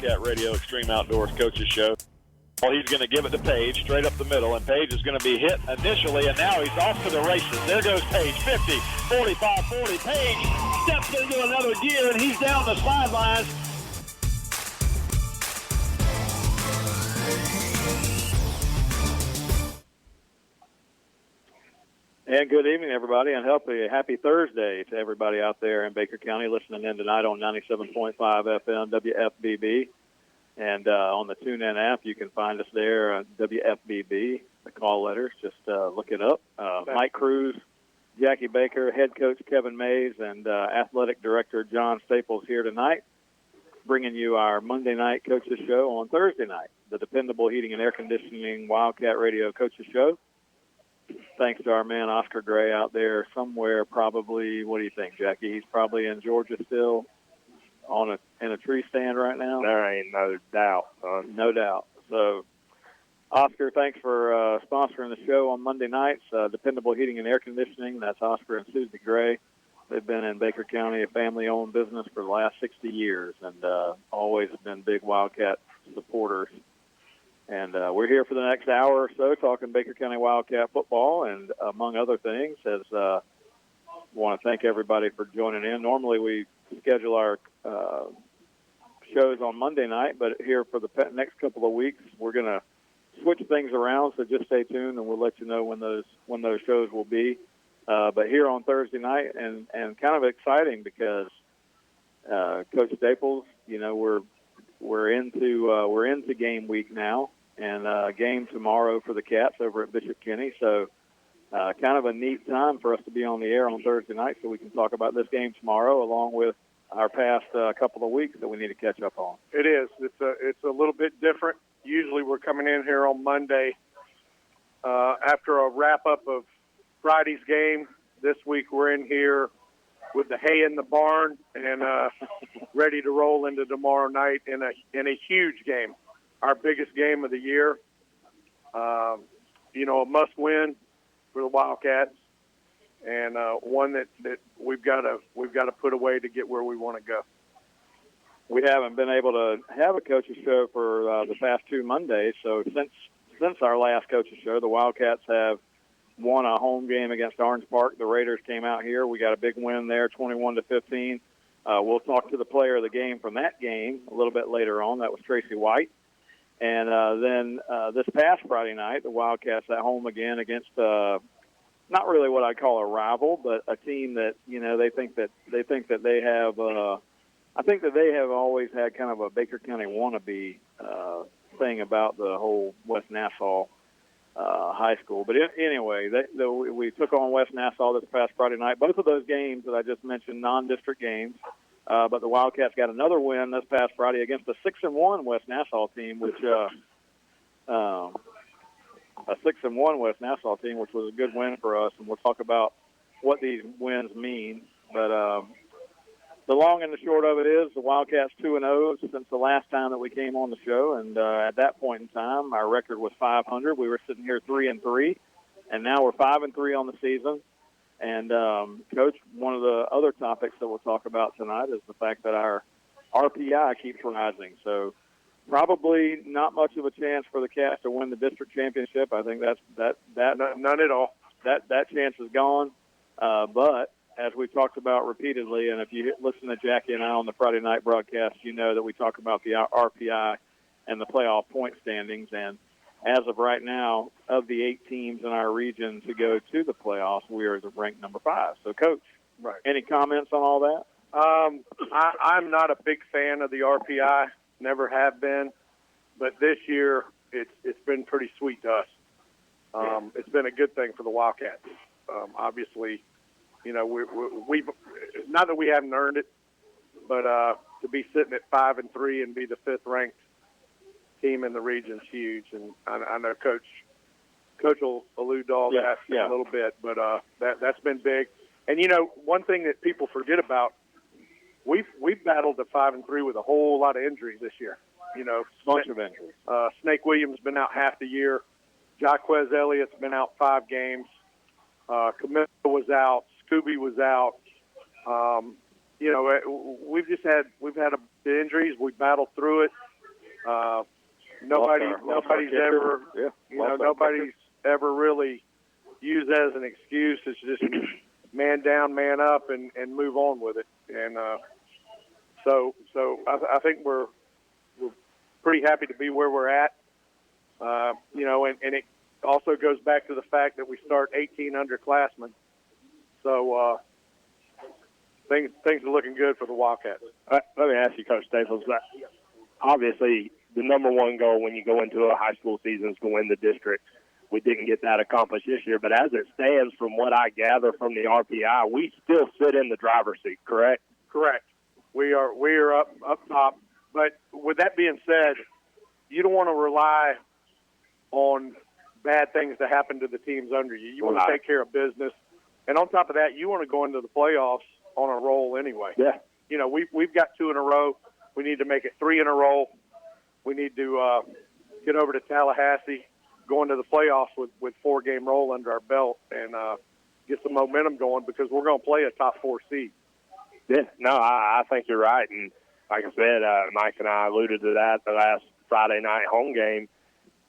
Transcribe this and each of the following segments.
Wildcat Radio Extreme Outdoors Coaches Show. Well, he's going to give it to Page straight up the middle, and Page is going to be hit initially, and now he's off to the races. There goes Page, 50, 45, 40. Page steps into another gear, and he's down the sidelines. And good evening, everybody, and happy Thursday to everybody out there in Baker County listening in tonight on 97.5 FM WFBB. And on the TuneIn app, you can find us there on WFBB, the call letters. Just look it up. Mike Cruz, Jackie Baker, head coach Kevin Mays, and athletic director John Staples here tonight, bringing you our Monday night coaches show on Thursday night, the dependable heating and air conditioning Wildcat Radio coaches show. Thanks to our man Oscar Gray out there somewhere, probably. What do you think, Jackie? He's probably in Georgia still, in a tree stand right now. There ain't no doubt, son. No doubt. So, Oscar, thanks for sponsoring the show on Monday nights. Dependable Heating and Air Conditioning. That's Oscar and Susie Gray. They've been in Baker County, a family-owned business for the last 60 years, and always have been big Wildcat supporters. And we're here for the next hour or so talking Baker County Wildcat football, and among other things, want to thank everybody for joining in. Normally we schedule our shows on Monday night, but here for the next couple of weeks, we're going to switch things around, so just stay tuned, and we'll let you know when those shows will be. But here on Thursday night, and kind of exciting because Coach Staples, you know, we're into game week now, and game tomorrow for the Cats over at Bishop Kenny. So kind of a neat time for us to be on the air on Thursday night, so we can talk about this game tomorrow, along with our past couple of weeks that we need to catch up on. It is. It's a little bit different. Usually we're coming in here on Monday after a wrap-up of Friday's game. This week we're in here with the hay in the barn and ready to roll into tomorrow night in a huge game, our biggest game of the year. You know, a must-win for the Wildcats, and one that we've got to put away to get where we want to go. We haven't been able to have a coaches show for the past two Mondays, so since our last coaches show, the Wildcats have won a home game against Orange Park. The Raiders came out here. We got a big win there, 21-15. We'll talk to the player of the game from that game a little bit later on. That was Tracy White. And then this past Friday night, the Wildcats at home again against not really what I'd call a rival, but a team that, you know, they think that they have. I think that they have always had kind of a Baker County wannabe thing about the whole West Nassau high school. But anyway, we took on West Nassau this past Friday night. Both of those games that I just mentioned, non-district games. But the Wildcats got another win this past Friday against a 6-1 West Nassau team, which a 6-1 West Nassau team, which was a good win for us. And we'll talk about what these wins mean. But the long and the short of it is the Wildcats 2-0 since the last time that we came on the show. And at that point in time, our record was 500. We were sitting here 3-3, and now we're 5-3 on the season. And, Coach, one of the other topics that we'll talk about tonight is the fact that our RPI keeps rising. So probably not much of a chance for the Cats to win the district championship. I think that none at all. That chance is gone. But as we've talked about repeatedly, and if you listen to Jackie and I on the Friday night broadcast, you know that we talk about the RPI and the playoff point standings. And as of right now, of the 8 teams in our region to go to the playoffs, we are ranked number 5. So, Coach, right. Any comments on all that? I'm not a big fan of the RPI, never have been, but this year it's been pretty sweet to us. It's been a good thing for the Wildcats. Obviously, you know, we've not that we haven't earned it, but to be sitting at 5-3 and be the 5th ranked team in the region is huge. And I know Coach will allude to all that in a little bit, but that's been big. And you know, one thing that people forget about, we've battled the 5-3 with a whole lot of injuries this year. You know, bunch of injuries. Snake Williams been out half the year. Jaquez Elliott's been out 5 games. Camilla was out. Scooby was out. You know, we've had the injuries. We battled through it. Nobody's ever, nobody's ever really used that as an excuse. It's just man down, man up, and move on with it. And so I think we're pretty happy to be where we're at. And it also goes back to the fact that we start 18 underclassmen. So things are looking good for the Wildcats. Let me ask you, Coach Staples, obviously the number one goal when you go into a high school season is to win the district. We didn't get that accomplished this year, but as it stands, from what I gather from the RPI, we still sit in the driver's seat, correct? Correct. We are up top. But with that being said, you don't want to rely on bad things to happen to the teams under you. You want to take care of business. And on top of that, you want to go into the playoffs on a roll anyway. Yeah. We've got 2 in a row. We need to make it 3 in a row. We need to get over to Tallahassee, go into the playoffs with 4-game roll under our belt, and get some momentum going because we're going to play a top 4 seed. Yeah, no, I think you're right. And like I said, Mike and I alluded to that the last Friday night home game.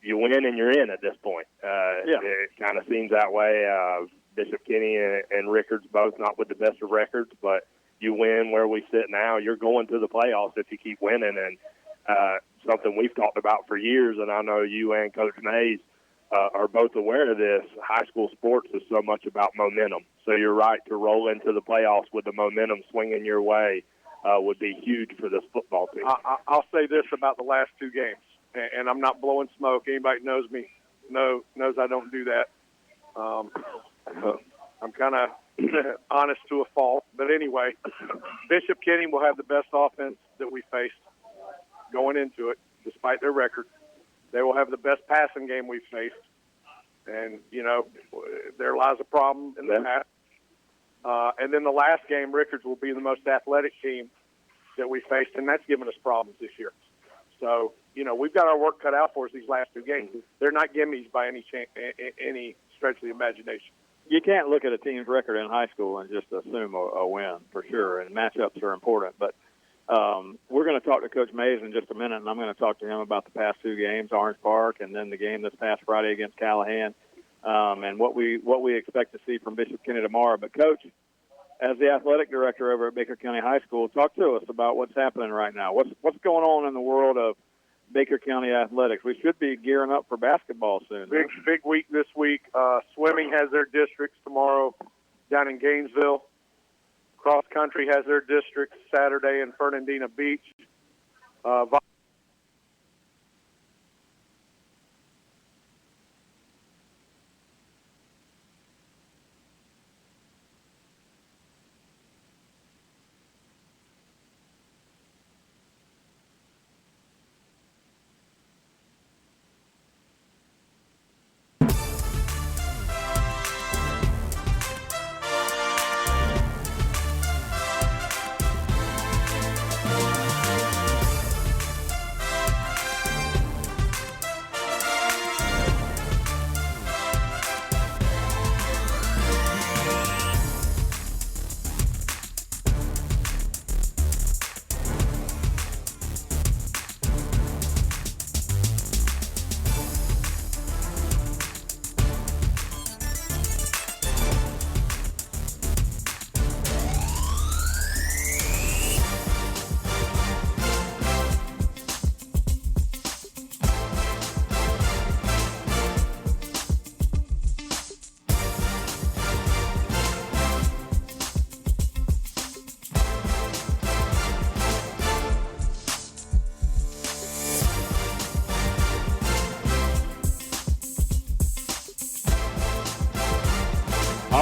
You win and you're in at this point. It kind of seems that way. Bishop Kenny and Rickards both not with the best of records, but you win where we sit now. You're going to the playoffs if you keep winning. And something we've talked about for years, and I know you and Coach Mays are both aware of this, high school sports is so much about momentum. So you're right, to roll into the playoffs with the momentum swinging your way would be huge for this football team. I'll say this about the last 2 games, and I'm not blowing smoke. Anybody that knows me knows I don't do that. I'm kind of honest to a fault. But anyway, Bishop Kenny will have the best offense that we faced going into it, despite their record. They will have the best passing game we've faced. And, there lies a problem in the past. And then the last game, Rickards will be the most athletic team that we faced, and that's given us problems this year. So, we've got our work cut out for us these last 2 games. They're not gimmies by any stretch of the imagination. You can't look at a team's record in high school and just assume a win, for sure, and matchups are important. But we're going to talk to Coach Mays in just a minute, and I'm going to talk to him about the past 2 games, Orange Park, and then the game this past Friday against Callahan, and what we expect to see from Bishop Kenny tomorrow. But, Coach, as the athletic director over at Baker County High School, talk to us about what's happening right now. What's going on in the world of Baker County athletics? We should be gearing up for basketball soon. Big week this week. Swimming has their districts tomorrow down in Gainesville. Cross country has their districts Saturday in Fernandina Beach. All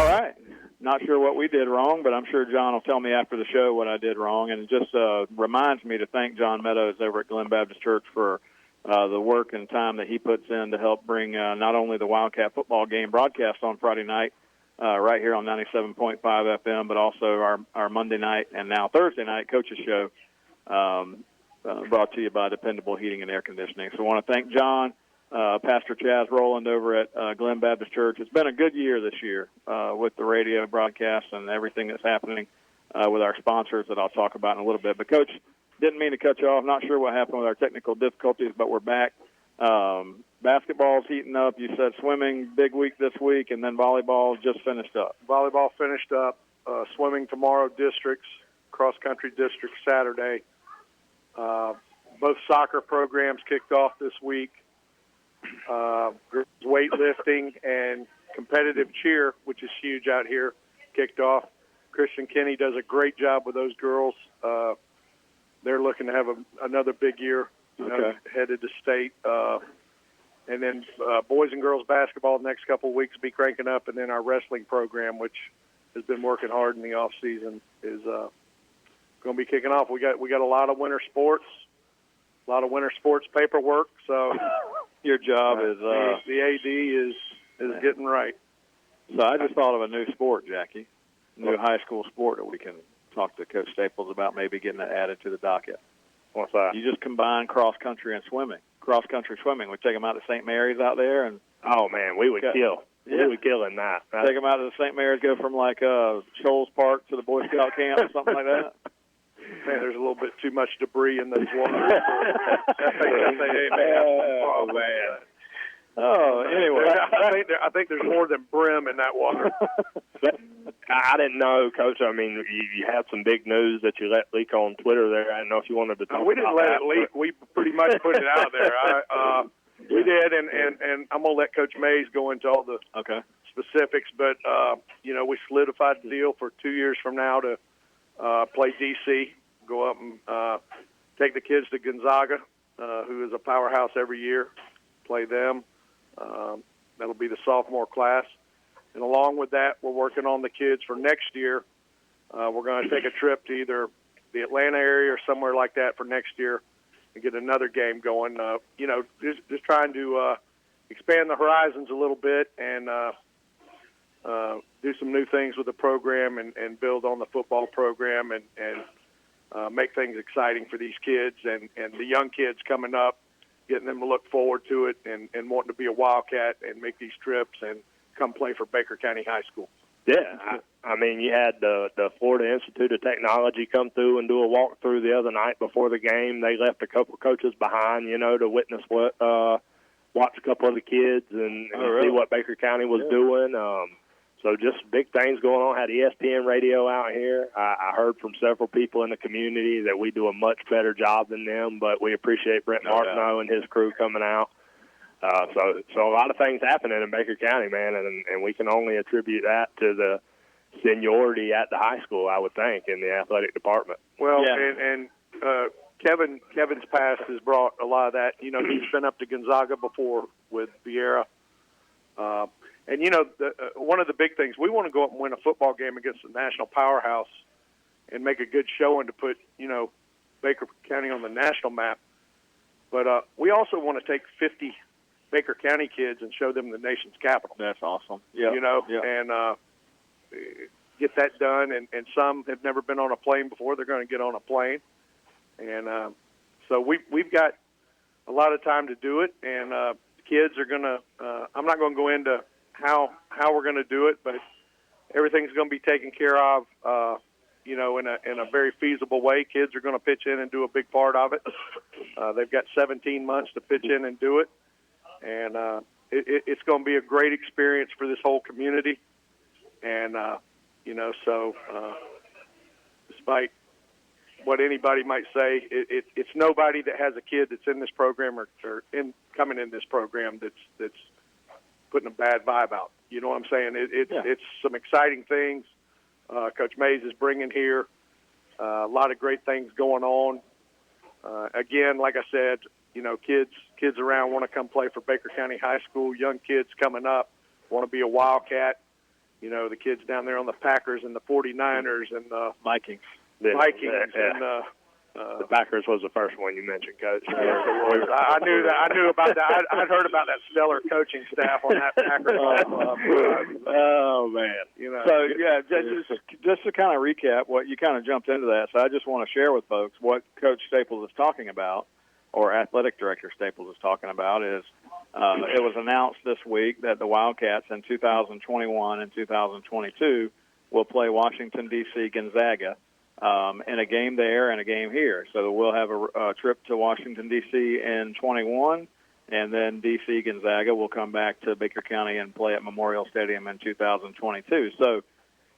right. Not sure what we did wrong, but I'm sure John will tell me after the show what I did wrong. And it just reminds me to thank John Meadows over at Glen Baptist Church for the work and time that he puts in to help bring not only the Wildcat football game broadcast on Friday night right here on 97.5 FM, but also our Monday night and now Thursday night coaches show brought to you by Dependable Heating and Air Conditioning. So I want to thank John, Pastor Chaz Rowland over at Glen Baptist Church. It's been a good year this year with the radio broadcast and everything that's happening with our sponsors that I'll talk about in a little bit. But, Coach, didn't mean to cut you off. Not sure what happened with our technical difficulties, but we're back. Basketball's heating up. You said swimming, big week this week, and then volleyball just finished up. Volleyball finished up. Swimming tomorrow, districts, cross-country districts Saturday. Both soccer programs kicked off this week. Weightlifting and competitive cheer, which is huge out here, kicked off. Christian Kinney does a great job with those girls. They're looking to have another big year, headed to state. And then boys and girls basketball the next couple of weeks be cranking up, and then our wrestling program, which has been working hard in the off season, is going to be kicking off. We got a lot of winter sports, a lot of winter sports paperwork. So your job is the AD is getting right. So I just thought of a new sport, Jackie, new high school sport that we can talk to Coach Staples about maybe getting that added to the docket. What's that? You just combine cross country and swimming. Cross country swimming. We take them out to St. Mary's out there, and oh man, we would kill. Yeah. We would kill in that. Take them out to the St. Mary's. Go from like Shoals Park to the Boy Scout camp or something like that. Man, there's a little bit too much debris in those waters. Oh man. Oh, anyway, I think there's more than brim in that water. I didn't know, Coach. I mean, you had some big news that you let leak on Twitter there. I didn't know if you wanted to talk about that. We didn't let it leak. We pretty much put it out there. We did, and I'm going to let Coach Mays go into all the specifics. But, we solidified the deal for 2 years from now to play D.C., go up and take the kids to Gonzaga, who is a powerhouse every year, play them. That'll be the sophomore class. And along with that, we're working on the kids for next year. We're going to take a trip to either the Atlanta area or somewhere like that for next year and get another game going. Just trying to expand the horizons a little bit and do some new things with the program and build on the football program and make things exciting for these kids and the young kids coming up, getting them to look forward to it and wanting to be a Wildcat and make these trips and come play for Baker County High School. Yeah, I mean, you had the Florida Institute of Technology come through and do a walkthrough the other night before the game. They left a couple of coaches behind, to witness watch a couple of the kids and see what Baker County was doing. So just big things going on. Had ESPN radio out here. I heard from several people in the community that we do a much better job than them, but we appreciate Brent Martineau and his crew coming out. So a lot of things happening in Baker County, man, and we can only attribute that to the seniority at the high school, I would think, in the athletic department. Well, and Kevin's past has brought a lot of that. He's been up to Gonzaga before with Vieira. And, one of the big things, we want to go up and win a football game against the national powerhouse and make a good showing to put, Baker County on the national map. But we also want to take 50 Baker County kids and show them the nation's capital. That's awesome. Yeah. And get that done. And some have never been on a plane before. They're going to get on a plane. And so we've got a lot of time to do it. And kids are going to I'm not going to go into how we're going to do it, but everything's going to be taken care of, in a very feasible way. Kids are going to pitch in and do a big part of it. They've got 17 months to pitch in and do it. And it's going to be a great experience for this whole community. And, so despite what anybody might say, it's nobody that has a kid that's in this program or coming in this program that's putting a bad vibe out. You know what I'm saying? It's some exciting things Coach Mays is bringing here. A lot of great things going on. Again, like I said, kids around want to come play for Baker County High School. Young kids coming up want to be a Wildcat. The kids down there on the Packers and the 49ers and the Vikings. And the Packers was the first one you mentioned, Coach. I knew that. I knew about that. I'd heard about that stellar coaching staff on that Packers. Oh man! So just to kind of recap, what you kind of jumped into that. So I just want to share with folks what Coach Staples is talking about, or Athletic Director Staples is talking about, is it was announced this week that the Wildcats in 2021 and 2022 will play Washington, D.C., Gonzaga and a game there and a game here. So we'll have a trip to Washington, D.C. in 21, and then D.C. Gonzaga will come back to Baker County and play at Memorial Stadium in 2022. So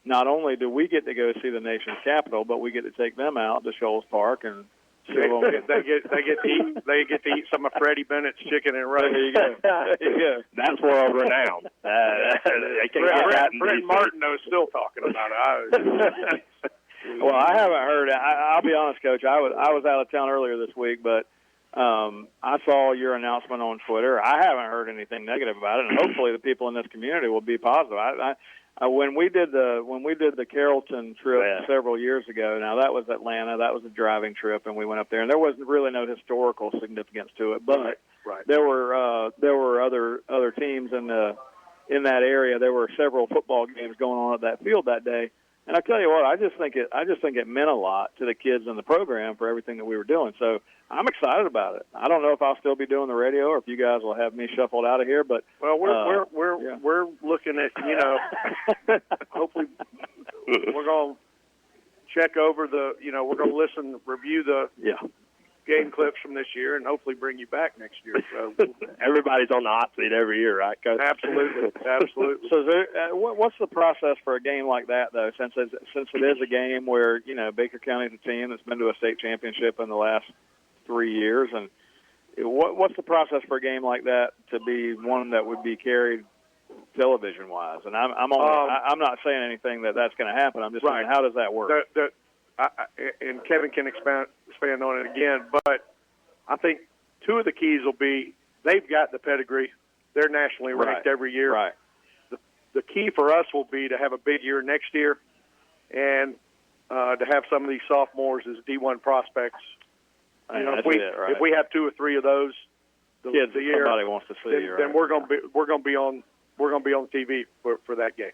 not only do we get to go see the nation's capital, but we get to take them out to Shoals Park and they get to eat some of Freddie Bennett's chicken and rice. There you go. There you go. That's world renowned. Brent Martineau's still talking about it. Well, I haven't heard. I'll be honest, Coach. I was out of town earlier this week, but I saw your announcement on Twitter. I haven't heard anything negative about it, and hopefully the people in this community will be positive. When we did the Carrollton trip several years ago, now that was Atlanta. That was a driving trip, and we went up there, and there was really no historical significance to it. But there were other teams in that area. There were several football games going on at that field that day. And I tell you what, I just think it meant a lot to the kids in the program for everything that we were doing. So I'm excited about it. I don't know if I'll still be doing the radio or if you guys will have me shuffled out of here. But we're looking at hopefully we're going to check over we're going to review the game clips from this year, and hopefully bring you back next year. So everybody's on the hot seat every year, right, Coach? Absolutely. So, what's the process for a game like that, though? Since it is a game where Baker County's a team that's been to a state championship in the last 3 years, and what's the process for a game like that to be one that would be carried television-wise? And I'm not saying anything that's going to happen. I'm just saying, how does that work? And Kevin can expand on it again, but I think two of the keys will be they've got the pedigree. They're nationally ranked every year. Right. The key for us will be to have a big year next year and to have some of these sophomores as D1 prospects. If we have two or three of those the year, somebody wants to see, then we're going to be on TV for that game.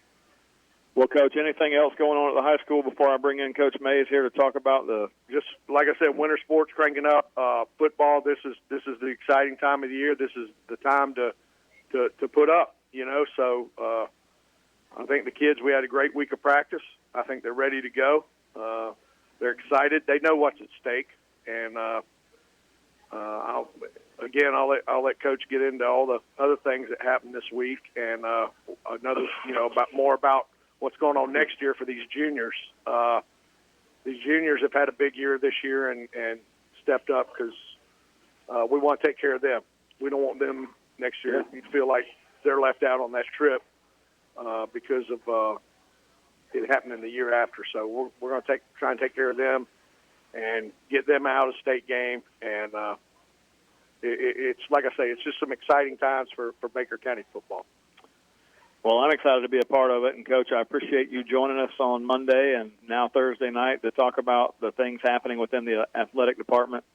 Well, Coach, anything else going on at the high school before I bring in Coach Mays here to talk about just like I said, winter sports cranking up. Football. This is the exciting time of the year. This is the time to put up. So I think the kids. We had a great week of practice. I think they're ready to go. They're excited. They know what's at stake, and I'll let Coach get into all the other things that happened this week and about what's going on next year for these juniors. These juniors have had a big year this year and stepped up because we want to take care of them. We don't want them next year to feel like they're left out on that trip because of it happening the year after. So we're going to try and take care of them and get them out of state game. And it's like I say, it's just some exciting times for Baker County football. Well, I'm excited to be a part of it, and, Coach, I appreciate you joining us on Monday and now Thursday night to talk about the things happening within the athletic department.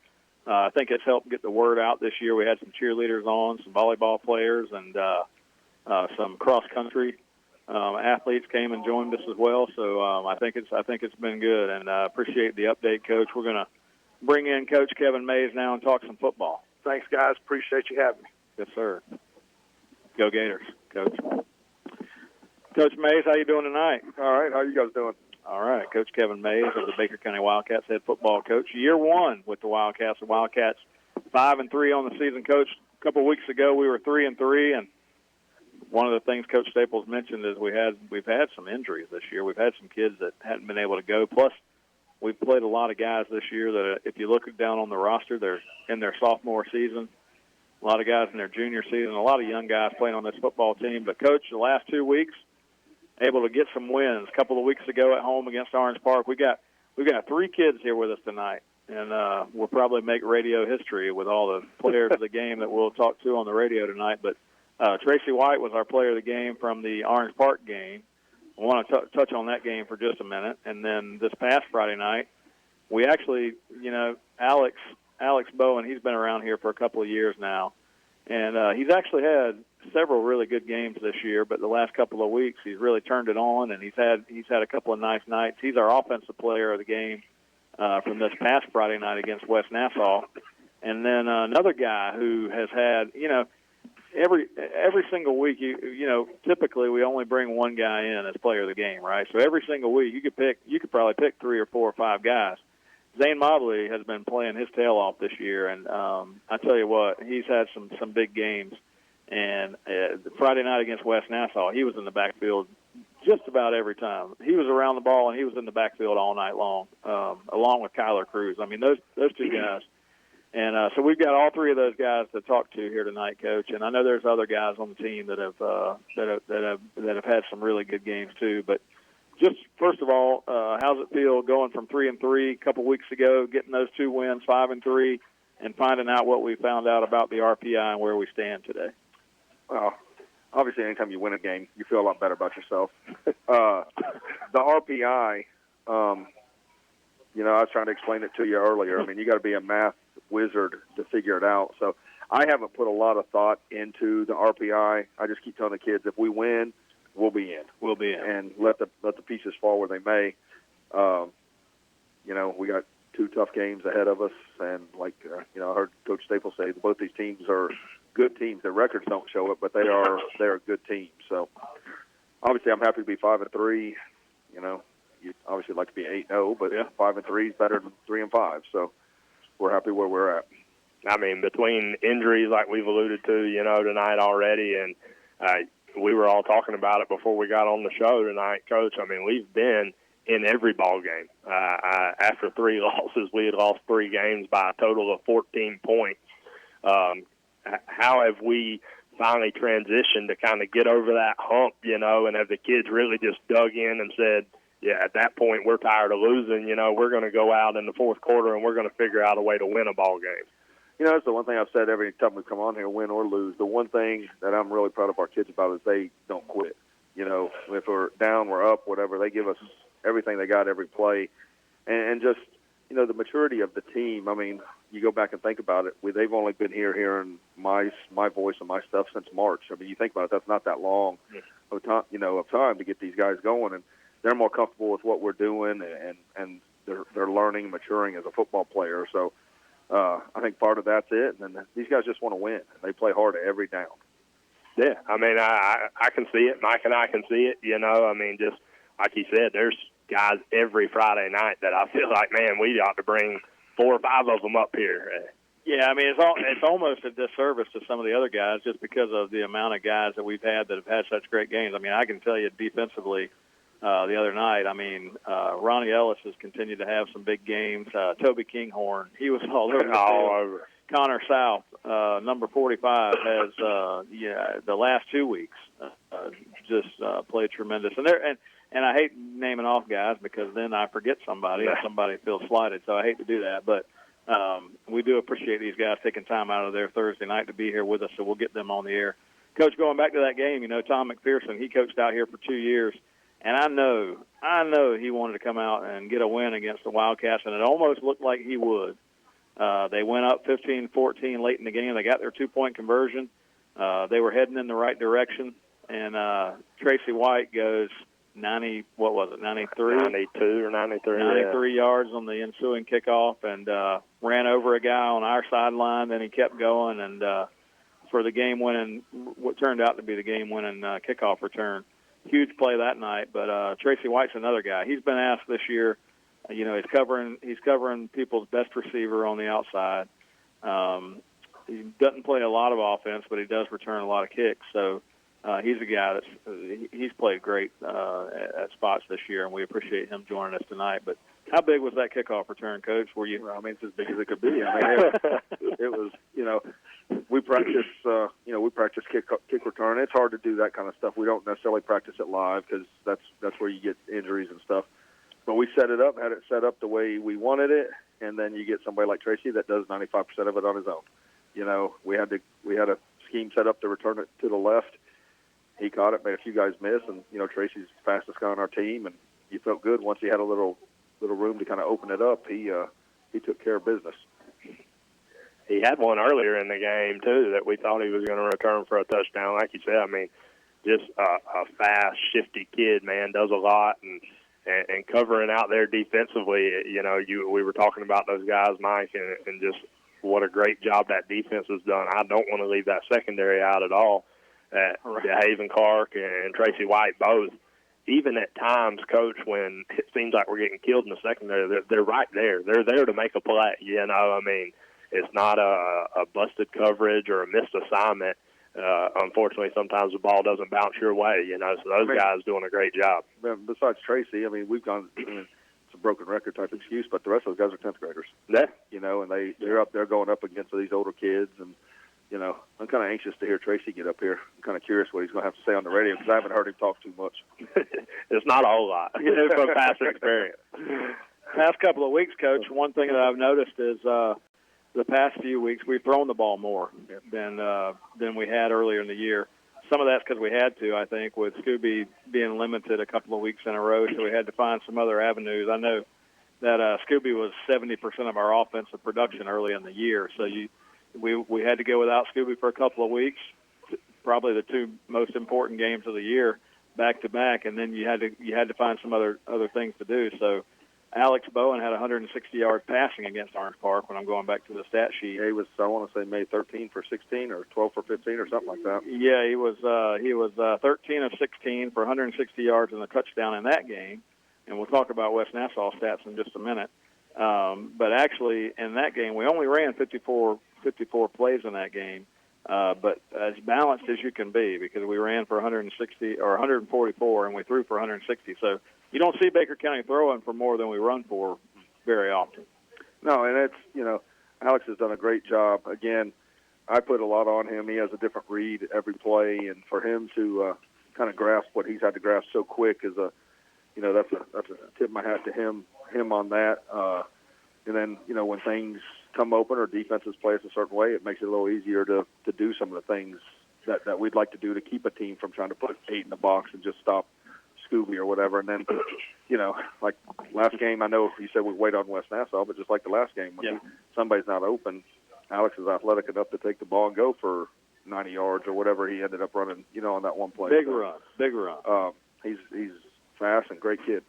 I think it's helped get the word out this year. We had some cheerleaders on, some volleyball players, and some cross-country athletes came and joined us as well. So I think it's been good, and I appreciate the update, Coach. We're going to bring in Coach Kevin Mays now and talk some football. Thanks, guys. Appreciate you having me. Yes, sir. Go Gators, Coach. Coach Mays, how you doing tonight? All right. How you guys doing? All right. Coach Kevin Mays of the Baker County Wildcats, head football coach. Year one with the Wildcats. The Wildcats 5-3 on the season, Coach. A couple of weeks ago, we were 3-3, and one of the things Coach Staples mentioned is we've had some injuries this year. We've had some kids that hadn't been able to go. Plus, we've played a lot of guys this year that, if you look down on the roster, they're in their sophomore season. A lot of guys in their junior season. A lot of young guys playing on this football team. But, Coach, the last 2 weeks, able to get some wins. A couple of weeks ago at home against Orange Park, we got 3 kids here with us tonight, and we'll probably make radio history with all the players of the game that we'll talk to on the radio tonight. But Tracy White was our player of the game from the Orange Park game. I want to touch on that game for just a minute. And then this past Friday night, we actually, Alex Bowen, he's been around here for a couple of years now, and he's actually had several really good games this year, but the last couple of weeks he's really turned it on, and he's had a couple of nice nights. He's our offensive player of the game from this past Friday night against West Nassau. And then another guy who has had, every single week, you know, typically we only bring one guy in as player of the game, right? So every single week you could probably pick 3 or 4 or 5 guys. Zane Mobley has been playing his tail off this year, and I tell you what, he's had some big games. And Friday night against West Nassau, he was in the backfield just about every time. He was around the ball, and he was in the backfield all night long, along with Kyler Cruz. I mean, those 2 guys. And so we've got all 3 of those guys to talk to here tonight, Coach. And I know there's other guys on the team that have had some really good games too. But just first of all, how's it feel going from 3-3 a couple weeks ago, getting those 2 wins, 5-3, and finding out what we found out about the RPI and where we stand today? Well, obviously, anytime you win a game, you feel a lot better about yourself. The RPI, you know, I was trying to explain it to you earlier. I mean, you got to be a math wizard to figure it out. So I haven't put a lot of thought into the RPI. I just keep telling the kids, if we win, we'll be in. We'll be in. And let the pieces fall where they may. You know, we got 2 tough games ahead of us, and like you know, I heard Coach Staples say both these teams are good teams. Their records don't show it, but they're a good team. So obviously, I'm happy to be 5-3. You know, you obviously like to be 8-0, but 5-3 is better than 3-5. So we're happy where we're at. I mean, between injuries like we've alluded to, you know, tonight already, and we were all talking about it before we got on the show tonight, Coach. I mean, we've been in every ball game. After 3 losses, we had lost 3 games by a total of 14 points. How have we finally transitioned to kind of get over that hump, you know, and have the kids really just dug in and said, yeah, at that point we're tired of losing, you know, we're going to go out in the fourth quarter and we're going to figure out a way to win a ball game. You know, that's the one thing I've said every time we come on here, win or lose. The one thing that I'm really proud of our kids about is they don't quit. You know, if we're down, we're up, whatever, they give us everything they got every play. And just, you know, the maturity of the team, I mean, you go back and think about it. They've only been hearing my voice and my stuff since March. I mean, you think about it, that's not that long of time to get these guys going. And they're more comfortable with what we're doing, and they're learning, maturing as a football player. So I think part of that's it. And then these guys just want to win. They play hard every down. Yeah, I mean, I can see it. Mike and I can see it, you know. I mean, just like he said, there's guys every Friday night that I feel like, man, we ought to bring 4 or 5 of them up here. Yeah, I mean, it's almost a disservice to some of the other guys just because of the amount of guys that we've had that have had such great games. I mean, I can tell you defensively the other night, I mean, Ronnie Ellis has continued to have some big games. Toby Kinghorn, he was all over the field. Connor South, number 45, has the last 2 weeks just played tremendous. And I hate naming off guys because then I forget somebody and somebody feels slighted. So I hate to do that. But we do appreciate these guys taking time out of their Thursday night to be here with us, so we'll get them on the air. Coach, going back to that game, you know, Tom McPherson, he coached out here for 2 years. And I know he wanted to come out and get a win against the Wildcats, and it almost looked like he would. They went up 15-14 late in the game. They got their 2-point conversion. They were heading in the right direction. And Tracy White goes 93? 92 or 93. 93 yards on the ensuing kickoff and ran over a guy on our sideline. Then he kept going and for the game-winning, what turned out to be the game-winning kickoff return. Huge play that night, but Tracy White's another guy. He's been asked this year. You know, he's covering people's best receiver on the outside. He doesn't play a lot of offense, but he does return a lot of kicks. So he's a guy he's played great at spots this year, and we appreciate him joining us tonight. But how big was that kickoff return, Coach? Were you? Well, I mean, it's as big as it could be. I mean, it was. You know, we practice. Kick return. It's hard to do that kind of stuff. We don't necessarily practice it live because that's where you get injuries and stuff. But we set it up, had it set up the way we wanted it, and then you get somebody like Tracy that does 95% of it on his own. You know, we had a scheme set up to return it to the left. He caught it, made a few guys miss, and you know Tracy's the fastest guy on our team, and you felt good once he had a little room to kind of open it up. He took care of business. He had one earlier in the game too that we thought he was going to return for a touchdown. Like you said, I mean, just a fast, shifty kid, man, does a lot and covering out there defensively. You know, we were talking about those guys, Mike, and just what a great job that defense has done. I don't want to leave that secondary out at all. Haven Clark and Tracy White both. Even at times, Coach, when it seems like we're getting killed in the secondary, they're right there. They're there to make a play. You know, I mean, it's not a busted coverage or a missed assignment. Unfortunately, sometimes the ball doesn't bounce your way, you know, so those guys doing a great job. Besides Tracy, I mean, we've gone it's a broken record type excuse, but the rest of those guys are 10th graders. Yeah. You know, and they're up there going up against these older kids, and, you know, I'm kind of anxious to hear Tracy get up here. I'm kind of curious what he's going to have to say on the radio because I haven't heard him talk too much. It's not a whole lot from past experience. Past couple of weeks, Coach, one thing that I've noticed is the past few weeks we've thrown the ball more than we had earlier in the year. Some of that's because we had to, I think, with Scooby being limited a couple of weeks in a row, so we had to find some other avenues. I know that Scooby was 70% of our offensive production early in the year, so we had to go without Scooby for a couple of weeks, probably the two most important games of the year, back to back, and then you had to find some other things to do. So Alex Bowen had 160 yards passing against Orange Park when I'm going back to the stat sheet. Yeah, he was, I want to say, maybe 13 for 16 or 12 for 15 or something like that. Yeah, he was 13 of 16 for 160 yards and a touchdown in that game. And we'll talk about West Nassau stats in just a minute. But actually, in that game, we only ran 54 plays in that game. But as balanced as you can be, because we ran for 160 or 144 and we threw for 160. So you don't see Baker County throwing for more than we run for very often. No, and it's, you know, Alex has done a great job. Again, I put a lot on him. He has a different read every play, and for him to kind of grasp what he's had to grasp so quick is that's a tip my hat to him on that. And then, you know, when things come open or defenses play us a certain way, it makes it a little easier to do some of the things that we'd like to do to keep a team from trying to put 8 in the box and just stop Scooby or whatever. And then, you know, like last game, I know you said we wait on West Nassau, but just like the last game, when somebody's not open, Alex is athletic enough to take the ball and go for 90 yards or whatever he ended up running, you know, on that one play. Big run. He's fast and great kid.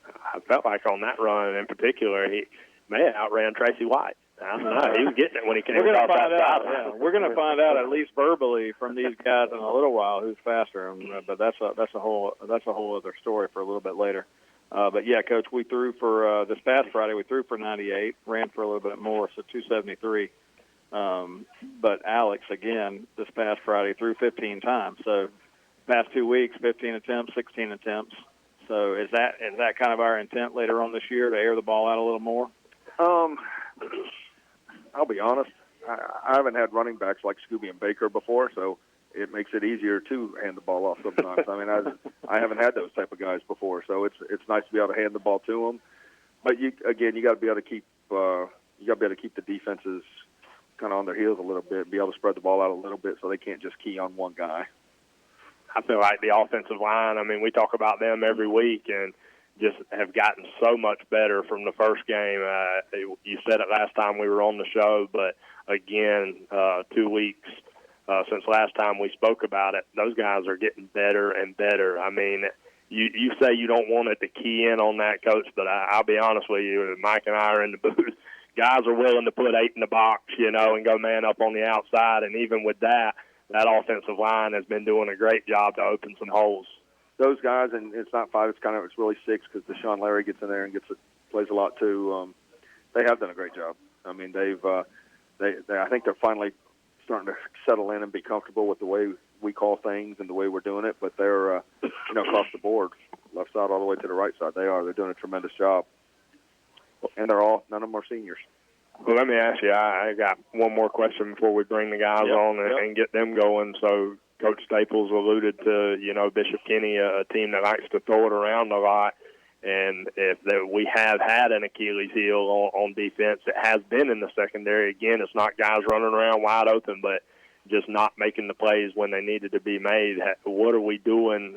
I felt like on that run in particular, he may have outran Tracy White. I don't know. He was getting it when he came across that sideline. We're going to find out at least verbally from these guys in a little while who's faster. But that's a whole other story for a little bit later. But yeah, Coach, we threw for this past Friday. We threw for 98, ran for a little bit more, so 273. But Alex again this past Friday threw 15 times. So past 2 weeks, 15 attempts, 16 attempts. So is that kind of our intent later on this year to air the ball out a little more? I'll be honest. I haven't had running backs like Scooby and Baker before, so it makes it easier to hand the ball off sometimes. I mean, I haven't had those type of guys before, so it's nice to be able to hand the ball to them. But you got to be able to keep the defenses kind of on their heels a little bit, be able to spread the ball out a little bit so they can't just key on one guy. I feel like the offensive line, I mean, we talk about them every week and just have gotten so much better from the first game. You said it last time we were on the show, but again, 2 weeks since last time we spoke about it, those guys are getting better and better. I mean, you say you don't want it to key in on that, Coach, but I'll be honest with you, Mike and I are in the booth. Guys are willing to put 8 in the box, you know, and go man up on the outside, and even with that offensive line has been doing a great job to open some holes. Those guys, and it's not 5, it's really 6 because Deshaun Larry gets in there and plays a lot too. They have done a great job. I mean, I think they're finally starting to settle in and be comfortable with the way we call things and the way we're doing it. But they're, across the board, left side all the way to the right side, they're doing a tremendous job. And none of them are seniors. Well, let me ask you, I got one more question before we bring the guys on and get them going. So Coach Staples alluded to, Bishop Kenny, a team that likes to throw it around a lot. And we have had an Achilles heel on defense. It has been in the secondary. Again, it's not guys running around wide open, but just not making the plays when they needed to be made. What are we doing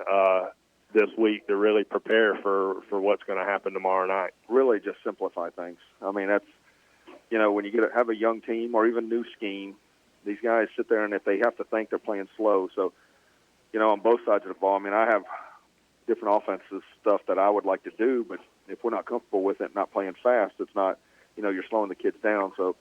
this week to really prepare for what's going to happen tomorrow night? Really just simplify things. I mean, that's, when you have a young team or even new scheme, these guys sit there and if they have to think, they're playing slow. So, on both sides of the ball, I mean, I have different offensive stuff that I would like to do, but if we're not comfortable with it, not playing fast, it's not, you're slowing the kids down. So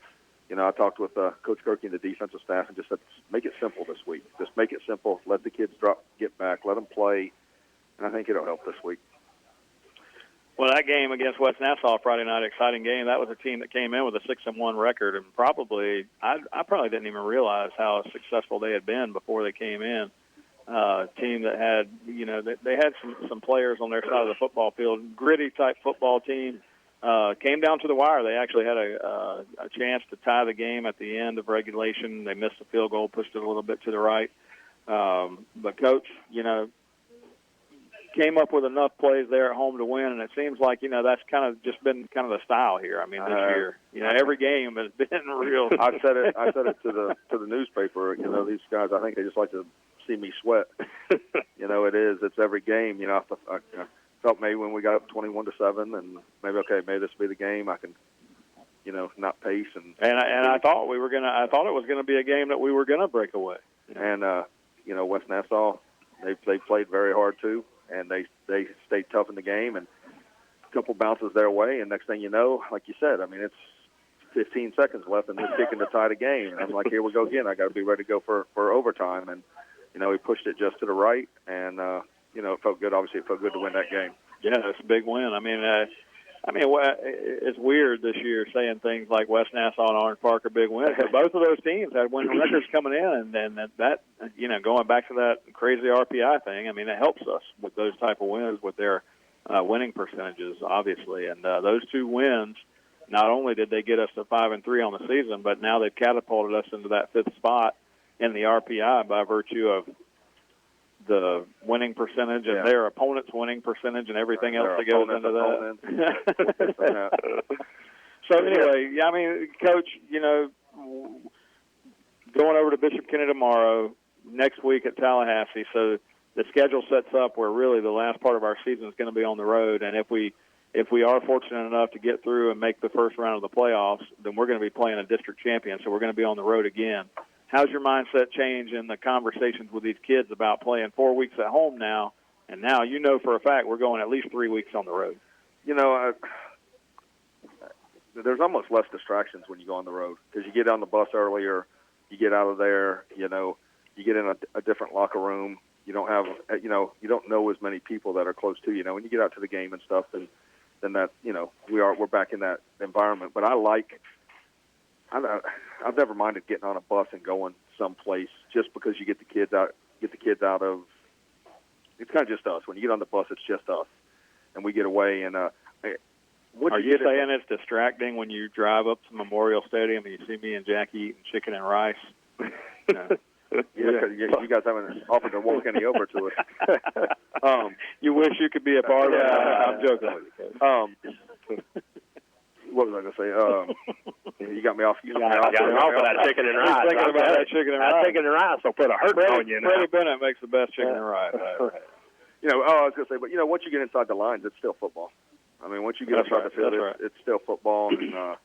I talked with Coach Kirky and the defensive staff and just said, make it simple this week. Just make it simple. Let the kids get back, let them play, and I think it'll help this week. Well, that game against West Nassau Friday night, exciting game. That was a team that came in with a 6-1 record, and I probably didn't even realize how successful they had been before they came in. Team that had, they had some players on their side of the football field, gritty type football team. Came down to the wire. They actually had a chance to tie the game at the end of regulation. They missed the field goal, pushed it a little bit to the right. But Coach, came up with enough plays there at home to win, and it seems like, that's kind of just been kind of the style here. I mean, this year, every game has been real. I said it to the newspaper. These guys, I think they just like to see me sweat. It's every game. I felt maybe when we got up 21-7, and maybe this will be the game. I can, not pace and I thought I thought it was gonna be a game that we were gonna break away. And West Nassau, they played very hard too, and they stayed tough in the game, and a couple bounces their way, and next thing you know, like you said, I mean, it's 15 seconds left, and they're kicking to tie the game, and I'm like, here we go again. I got to be ready to go for overtime, and we pushed it just to the right, and it felt good. Obviously, it felt good to win that game. Yeah, it's a big win. I mean, it's weird this year saying things like West Nassau and Orange Park are big wins, but both of those teams had winning records coming in, and that going back to that crazy RPI thing, I mean, it helps us with those type of wins with their winning percentages, obviously. And those two wins, not only did they get us to 5-3 on the season, but now they've catapulted us into that 5th spot in the RPI by virtue of the winning percentage and their opponent's winning percentage and everything else that goes into that. So anyway, I mean, Coach, going over to Bishop Kenny tomorrow, next week at Tallahassee. So the schedule sets up where really the last part of our season is going to be on the road. And if we are fortunate enough to get through and make the first round of the playoffs, then we're going to be playing a district champion. So we're going to be on the road again. How's your mindset change in the conversations with these kids about playing 4 weeks at home now? And now for a fact we're going at least 3 weeks on the road. There's almost less distractions when you go on the road because you get on the bus earlier, you get out of there, you get in a different locker room. You don't have, you don't know as many people that are close to you. When you get out to the game and stuff, then that, we're back in that environment. But I've never minded getting on a bus and going someplace just because you get the kids out of. It's kind of just us. When you get on the bus, it's just us, and we get away. And are you saying it's distracting when you drive up to Memorial Stadium and you see me and Jackie eating chicken and rice? You guys haven't offered to walk any over to us. You wish you could be a part of it. I'm joking with you. What was I going to say? You got me off. You got me off with that chicken and rice. I was thinking about that chicken and rice. That chicken and rice will put a hurt on you now. Freddie Bennett makes the best chicken and rice. I was going to say, but once you get inside the lines, it's still football. I mean, once you get inside the field, it's still football, and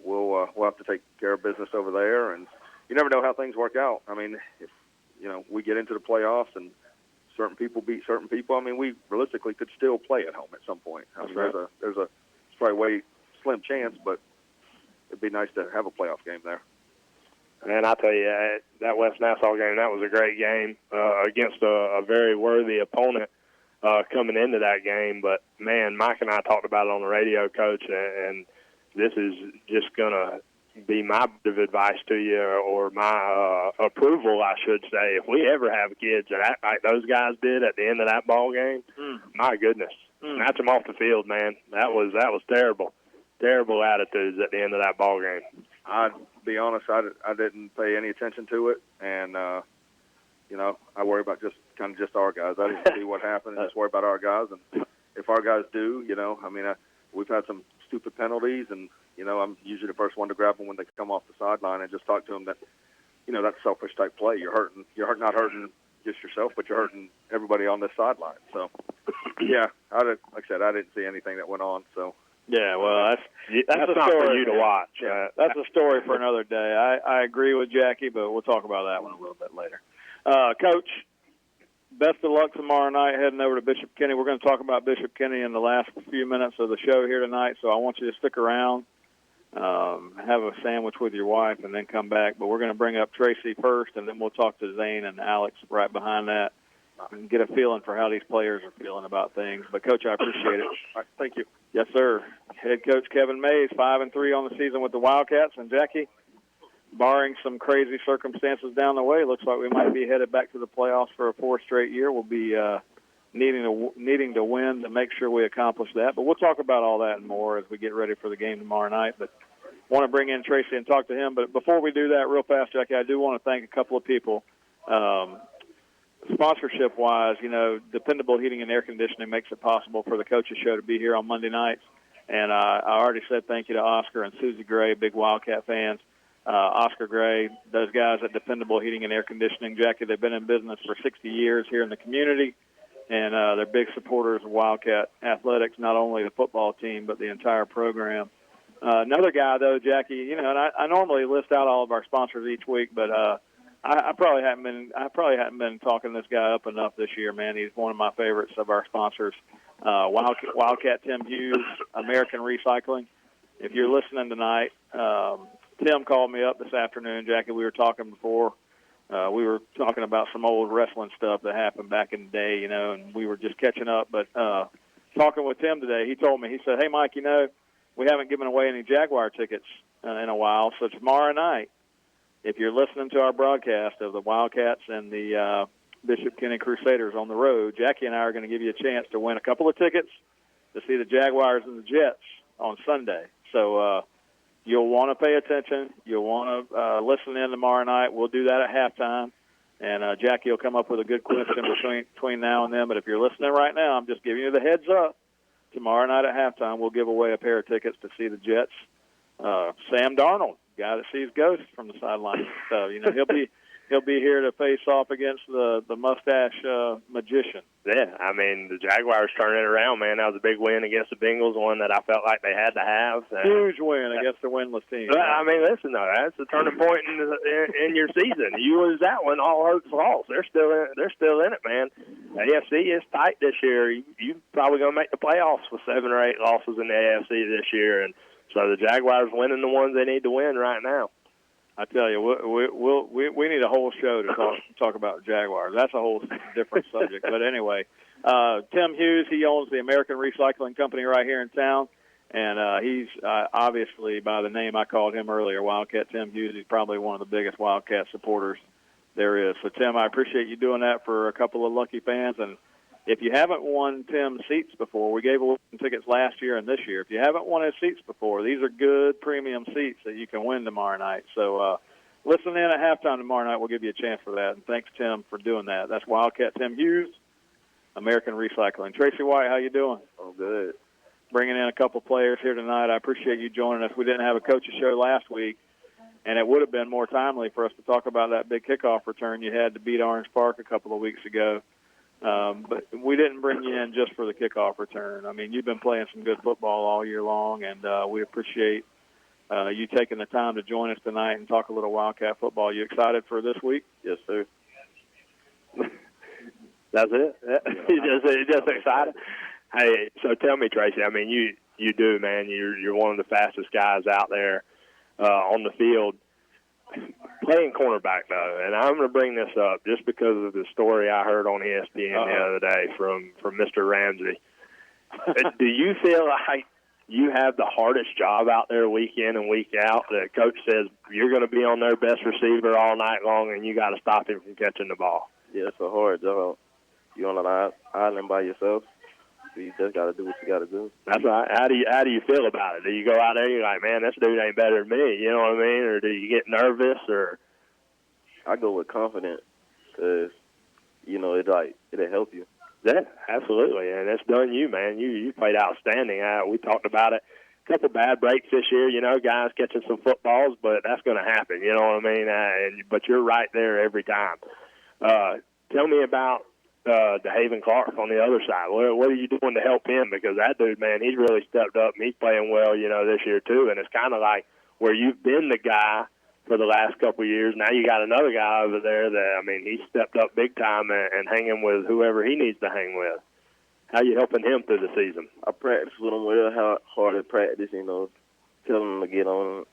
we'll have to take care of business over there, and you never know how things work out. I mean, if we get into the playoffs and certain people beat certain people, I mean, we realistically could still play at home at some point. I mean, there's a probably way slim chance, but it'd be nice to have a playoff game there. Man, I tell you, that West Nassau game, that was a great game against a very worthy opponent coming into that game. But, man, Mike and I talked about it on the radio, Coach, and this is just going to be my bit of advice to you, or my approval, I should say. If we ever have kids that act like those guys did at the end of that ball game, my goodness. Snatch them off the field, man. That was terrible. Terrible attitudes at the end of that ball game. I'd be honest, I didn't pay any attention to it, and I worry about just our guys. I didn't see what happened, and just worry about our guys. And if our guys do, we've had some stupid penalties, and I'm usually the first one to grab them when they come off the sideline and just talk to them that that's selfish type play. You're not hurting just yourself, but you're hurting everybody on this sideline. So, yeah, like I said, I didn't see anything that went on. So, yeah, well, that's a not story for you to watch. That's a story for another day. I agree with Jackie, but we'll talk about that one a little bit later. Coach, best of luck tomorrow night heading over to Bishop Kenny. We're going to talk about Bishop Kenny in the last few minutes of the show here tonight, so I want you to stick around. have a sandwich with your wife, and then come back. But we're going to bring up Tracy first, and then we'll talk to Zane and Alex right behind that and get a feeling for how these players are feeling about things. But, Coach, I appreciate it. All right, thank you. Yes, sir. Head coach Kevin Mays, 5-3 on the season with the Wildcats. And, Jackie, barring some crazy circumstances down the way, looks like we might be headed back to the playoffs for a fourth straight year. We'll be needing to win to make sure we accomplish that. But we'll talk about all that and more as we get ready for the game tomorrow night. But want to bring in Tracy and talk to him. But before we do that, real fast, Jackie, I do want to thank a couple of people. Sponsorship-wise, Dependable Heating and Air Conditioning makes it possible for the Coaches Show to be here on Monday nights. And I already said thank you to Oscar and Susie Gray, big Wildcat fans. Oscar Gray, those guys at Dependable Heating and Air Conditioning. Jackie, they've been in business for 60 years here in the community, and they're big supporters of Wildcat athletics, not only the football team but the entire program. Another guy, though, Jackie, and I normally list out all of our sponsors each week, but I probably haven't been talking this guy up enough this year, man. He's one of my favorites of our sponsors. Wildcat Tim Hughes, American Recycling. If you're listening tonight, Tim called me up this afternoon, Jackie. We were talking before. We were talking about some old wrestling stuff that happened back in the day, and we were just catching up. But talking with Tim today, he told me, he said, hey, Mike, we haven't given away any Jaguar tickets in a while, so tomorrow night, if you're listening to our broadcast of the Wildcats and the Bishop Kenny Crusaders on the road, Jackie and I are going to give you a chance to win a couple of tickets to see the Jaguars and the Jets on Sunday. So you'll want to pay attention. You'll want to listen in tomorrow night. We'll do that at halftime. And Jackie will come up with a good question between now and then. But if you're listening right now, I'm just giving you the heads up. Tomorrow night at halftime, we'll give away a pair of tickets to see the Jets. Sam Darnold, guy that sees ghosts from the sideline. So, he'll be here to face off against the mustache magician. Yeah, the Jaguars turning it around, man. That was a big win against the Bengals, one that I felt like they had to have. Huge win against the winless team. Listen, though, that's the turning point in your season. You lose that one, all hope's lost. They're still in it, man. The AFC is tight this year. You probably going to make the playoffs with 7 or 8 losses in the AFC this year, and so the Jaguars winning the ones they need to win right now. I tell you, we need a whole show to talk about Jaguars. That's a whole different subject. But anyway, Tim Hughes, he owns the American Recycling Company right here in town, and he's obviously, by the name I called him earlier, Wildcat Tim Hughes, he's probably one of the biggest Wildcat supporters there is. So, Tim, I appreciate you doing that for a couple of lucky fans. And if you haven't won Tim's seats before, we gave away tickets last year and this year. If you haven't won his seats before, these are good premium seats that you can win tomorrow night. So listen in at halftime tomorrow night. We'll give you a chance for that. And thanks, Tim, for doing that. That's Wildcat Tim Hughes, American Recycling. Tracy White, how you doing? Oh, good. Bringing in a couple players here tonight. I appreciate you joining us. We didn't have a coach's show last week, and it would have been more timely for us to talk about that big kickoff return you had to beat Orange Park a couple of weeks ago. But we didn't bring you in just for the kickoff return. You've been playing some good football all year long, and we appreciate you taking the time to join us tonight and talk a little Wildcat football. You excited for this week? Yes, sir. That's it? You're just excited? Hey, so tell me, Tracy, you do, man. You're one of the fastest guys out there on the field. Playing cornerback, though, and I'm going to bring this up just because of the story I heard on ESPN the other day from Mr. Ramsey. Do you feel like you have the hardest job out there week in and week out? The coach says you're going to be on their best receiver all night long, and you got to stop him from catching the ball. Yeah, it's a hard job. You're on an island by yourself. You just got to do what you got to do. That's right. How do you feel about it? Do you go out there and you're like, man, this dude ain't better than me? You know what I mean? Or do you get nervous? Or I go with confidence because, it'll help you. Yeah, absolutely. And it's done you, man. You played outstanding. We talked about it. A couple bad breaks this year, guys catching some footballs, but that's going to happen. You know what I mean? But you're right there every time. Tell me about DeHaven Clark on the other side. What are you doing to help him? Because that dude, man, he's really stepped up, and he's playing well, this year too. And it's kind of like where you've been the guy for the last couple of years. Now you got another guy over there that, he's stepped up big time and hanging with whoever he needs to hang with. How you helping him through the season? I practice with him real hard at practice, telling them to get on,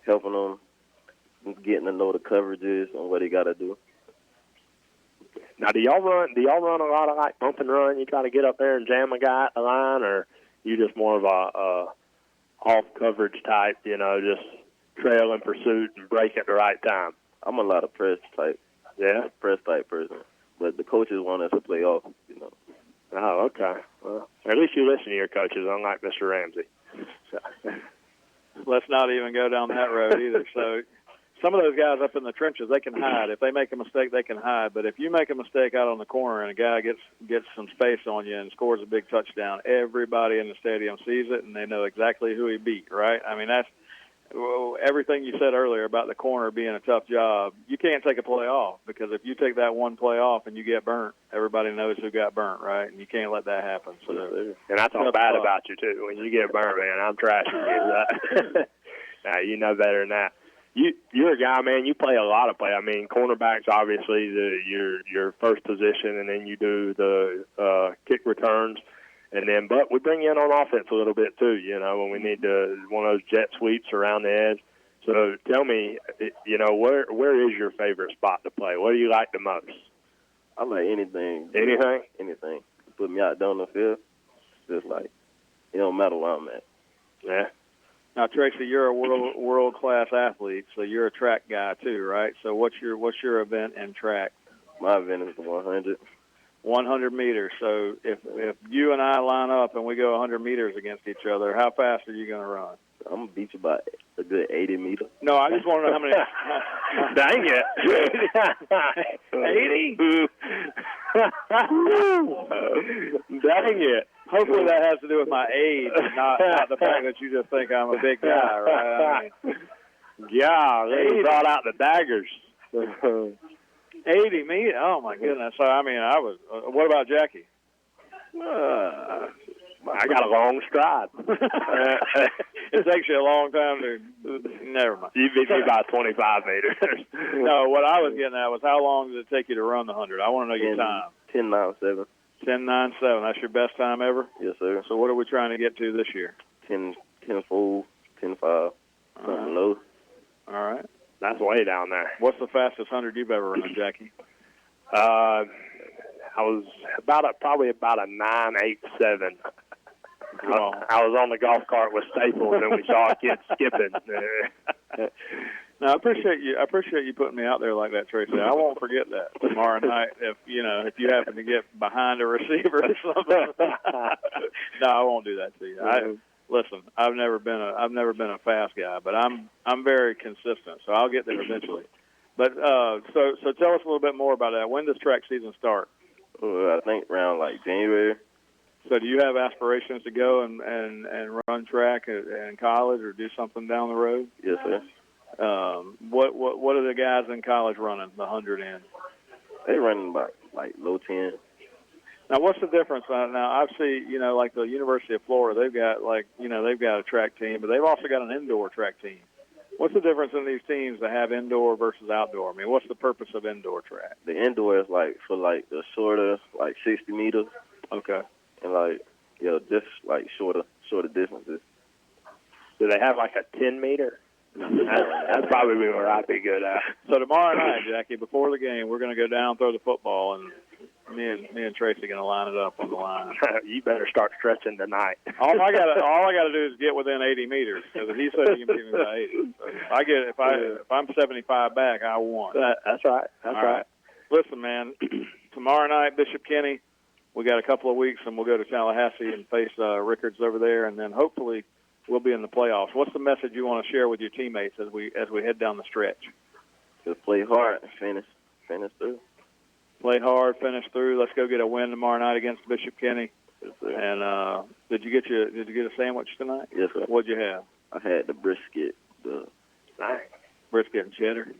helping them, getting to know the coverages and what they got to do. Now, do y'all run a lot of like bump and run? You try to get up there and jam a guy at the line, or you just more of a off coverage type? Just trail in pursuit and break at the right time. I'm a lot of press type. Yeah, press type person. But the coaches want us to play off. Oh, okay. Well, at least you listen to your coaches, unlike Mr. Ramsey. So. Let's not even go down that road either. So some of those guys up in the trenches, they can hide. If they make a mistake, they can hide. But if you make a mistake out on the corner and a guy gets some space on you and scores a big touchdown, everybody in the stadium sees it, and they know exactly who he beat, right? I mean, that's everything you said earlier about the corner being a tough job. You can't take a play off, because if you take that one play off and you get burnt, everybody knows who got burnt, right? And you can't let that happen. So, and I talk bad about you, too. When you get burnt, man, I'm trashing you. Nah, you know better than that. You're a guy, man, you play a lot of play. I mean, cornerback's obviously your first position, and then you do the kick returns. But we bring you in on offense a little bit too, when we need one of those jet sweeps around the edge. So tell me, where is your favorite spot to play? What do you like the most? I like anything. Anything? Anything. Put me out there on the field. Just like, it don't matter where I'm at. Yeah. Now, Tracy, you're a world-class athlete, so you're a track guy too, right? So what's your event in track? My event is the 100. 100 meters. So if you and I line up and we go 100 meters against each other, how fast are you going to run? I'm going to beat you by a good 80 meters. No, I just want to know how many. Dang it. 80? Dang it. Hopefully that has to do with my age, not the fact that you just think I'm a big guy, right? Yeah, they brought out the daggers. 80 meters? Oh, my goodness. So, I mean, what about Jackie? I got a long stride. It takes you a long time to – never mind. You beat me by 25 meters. No, what I was getting at was how long did it take you to run the 100? I want to know your time. 10.97. 10.97. That's your best time ever? Yes, sir. So what are we trying to get to this year? 10.4, 10.5, something low. All right. That's way down there. What's the fastest 100 you've ever run, Jackie? I was probably about a 9.87. I was on the golf cart with Staples, and we saw a kid skipping. No, I appreciate you putting me out there like that, Tracy. I won't forget that tomorrow night if you happen to get behind a receiver or something. No, I won't do that to you. Listen, I've never been a fast guy, but I'm very consistent, so I'll get there eventually. But so tell us a little bit more about that. When does track season start? I think around like January. So do you have aspirations to go and run track in college or do something down the road? Yes, sir. What are the guys in college running the 100 in? They running about like low 10. Now, what's the difference? Now, I see, like the University of Florida, they've got a track team, but they've also got an indoor track team. What's the difference in these teams that have indoor versus outdoor? I mean, what's the purpose of indoor track? The indoor is like for like the shorter, like 60 meters. Okay. And like, just like shorter distances. Do they have like a 10 meter? That's probably where I'd be good at. So tomorrow night, Jackie, before the game, we're going to go down, throw the football, and me and Tracy are going to line it up on the line. You better start stretching tonight. All I got to do is get within 80 meters, because he said he can beat me by 80. So if I'm 75 back, I won. That's right. That's right. Listen, man, tomorrow night, Bishop Kenny. We got a couple of weeks, and we'll go to Tallahassee and face Rickards over there, and then hopefully we'll be in the playoffs. What's the message you want to share with your teammates as we head down the stretch? Just play hard and finish through. Play hard, finish through. Let's go get a win tomorrow night against Bishop Kenny. Yes, sir. And did you get a sandwich tonight? Yes, sir. What'd you have? I had the brisket. Brisket and cheddar.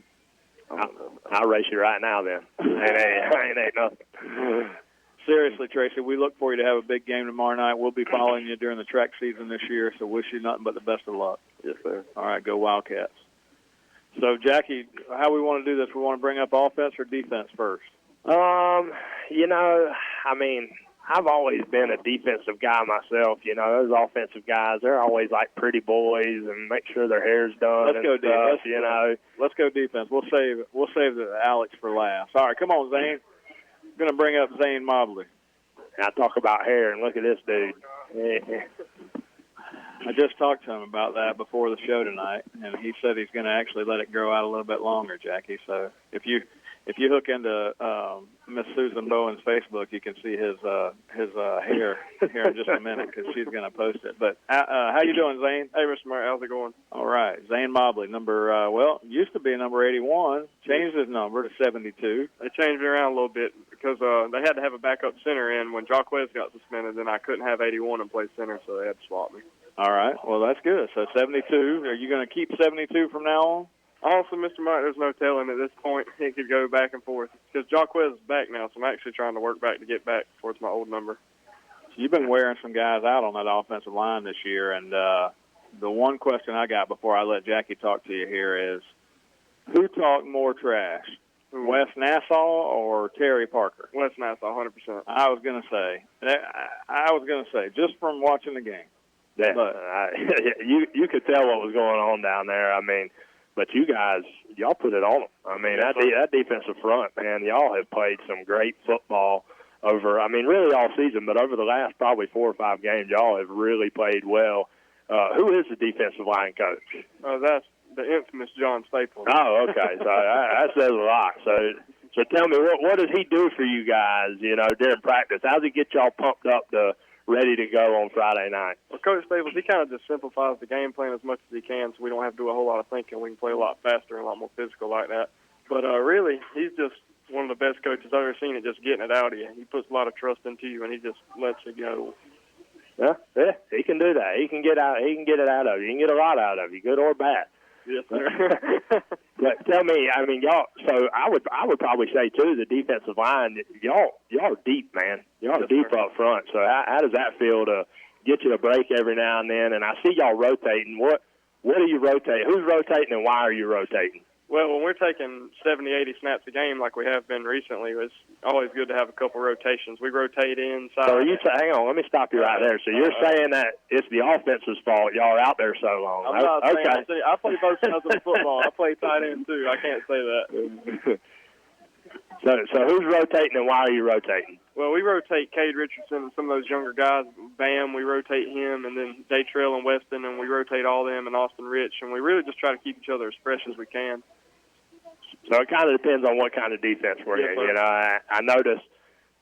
I'll race you right now, then. Ain't nothing. Seriously, Tracy, we look for you to have a big game tomorrow night. We'll be following you during the track season this year, so wish you nothing but the best of luck. Yes, sir. All right, go Wildcats. So, Jackie, how we want to do this? We want to bring up offense or defense first? I I've always been a defensive guy myself. You know, those offensive guys, they're always like pretty boys and make sure their hair's done. Let's go defense. You know, let's go defense. We'll save the Alex for last. All right, come on, Zane. I'm going to bring up Zane Mobley. And I talk about hair, and look at this dude. I just talked to him about that before the show tonight, and he said he's going to actually let it grow out a little bit longer, Jackie. So if you hook into Miss Susan Bowen's Facebook, you can see his hair here in just a minute because she's going to post it. But how you doing, Zane? Hey, Mr. Murray, how's it going? All right, Zane Mobley, used to be number 81, changed his number to 72. They changed me around a little bit because they had to have a backup center in when Jacquez got suspended, and I couldn't have 81 and play center, so they had to swap me. All right, well, that's good. So 72, are you going to keep 72 from now on? Honestly, Mr. Mike, there's no telling at this point. It could go back and forth because Jacquez is back now, so I'm actually trying to work back to get back towards my old number. So you've been wearing some guys out on that offensive line this year, and the one question I got before I let Jackie talk to you here is, who talked more trash, Wes Nassau or Terry Parker? Wes Nassau, 100%. I was going to say, just from watching the game. Yeah, but you could tell what was going on down there. I mean, but you guys, y'all put it on them. I mean, that defensive front, man, y'all have played some great football over, I mean, really all season, but over the last probably 4 or 5 games, y'all have really played well. Who is the defensive line coach? That's the infamous John Staples. Oh, okay. So that says a lot. So tell me, what does he do for you guys, you know, during practice? How does he get y'all pumped up to ready to go on Friday night? Well, Coach Staples, he kind of just simplifies the game plan as much as he can, so we don't have to do a whole lot of thinking. We can play a lot faster and a lot more physical like that. But really, he's just one of the best coaches I've ever seen at just getting it out of you. He puts a lot of trust into you, and he just lets it go. Yeah, he can do that. He can get it out of you. He can get a lot out of you, good or bad. Yes, sir. But tell me, I mean, y'all. So I would probably say too, the defensive line, y'all are deep, man. Y'all are deep up front. So how does that feel to get you a break every now and then? And I see y'all rotating. What do you rotate? Who's rotating, and why are you rotating? Well, when we're taking 70, 80 snaps a game like we have been recently, it's always good to have a couple rotations. We rotate inside. So hang on, let me stop you right there. So you're saying that it's the offense's fault y'all are out there so long. I'm not saying that. I play both sides of the football. I play tight end, too. I can't say that. So who's rotating, and why are you rotating? Well, we rotate Cade Richardson and some of those younger guys. Bam, we rotate him, and then Daytrell and Weston, and we rotate all them, and Austin Rich, and we really just try to keep each other as fresh as we can. So it kind of depends on what kind of defense we're in. You know, I noticed,